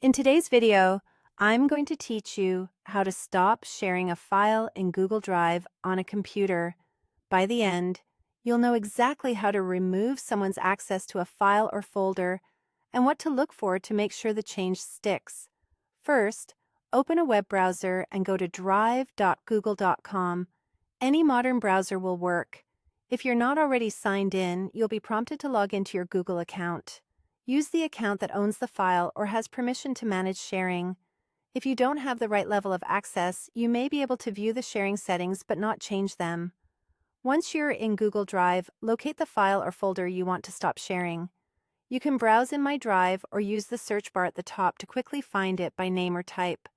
In today's video, I'm going to teach you how to stop sharing a file in Google Drive on a computer. By the end, you'll know exactly how to remove someone's access to a file or folder and what to look for to make sure the change sticks. First, open a web browser and go to drive.google.com. Any modern browser will work. If you're not already signed in, you'll be prompted to log into your Google account. Use the account that owns the file or has permission to manage sharing. If you don't have the right level of access, you may be able to view the sharing settings but not change them. Once you're in Google Drive, locate the file or folder you want to stop sharing. You can browse in My Drive or use the search bar at the top to quickly find it by name or type.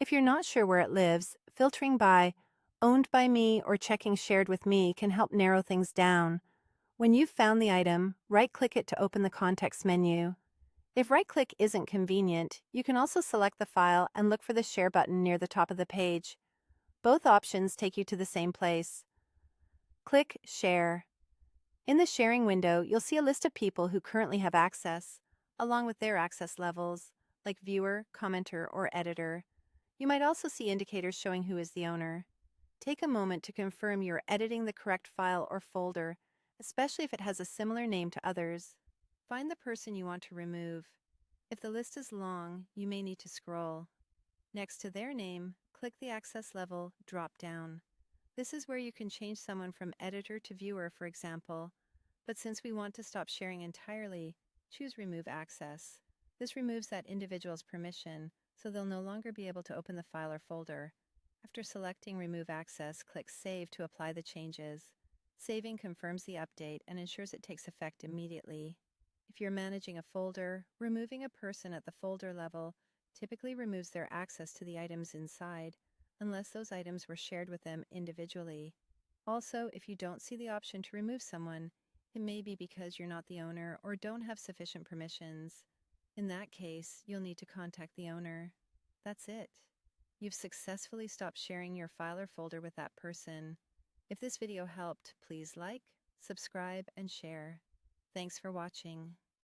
If you're not sure where it lives, filtering by Owned by Me or checking Shared with Me can help narrow things down. When you've found the item, right-click it to open the context menu. If right-click isn't convenient, you can also select the file and look for the Share button near the top of the page. Both options take you to the same place. Click Share. In the sharing window, you'll see a list of people who currently have access, along with their access levels, like viewer, commenter, or editor. You might also see indicators showing who is the owner. Take a moment to confirm you're editing the correct file or folder, especially if it has a similar name to others. Find the person you want to remove. If the list is long, you may need to scroll. Next to their name, click the Access Level drop-down. This is where you can change someone from editor to viewer, for example. But since we want to stop sharing entirely, choose Remove Access. This removes that individual's permission, so they'll no longer be able to open the file or folder. After selecting Remove Access, click Save to apply the changes. Saving confirms the update and ensures it takes effect immediately. If you're managing a folder, removing a person at the folder level typically removes their access to the items inside, unless those items were shared with them individually. Also, if you don't see the option to remove someone, it may be because you're not the owner or don't have sufficient permissions. In that case, you'll need to contact the owner. That's it. You've successfully stopped sharing your file or folder with that person. If this video helped, please like, subscribe, and share. Thanks for watching.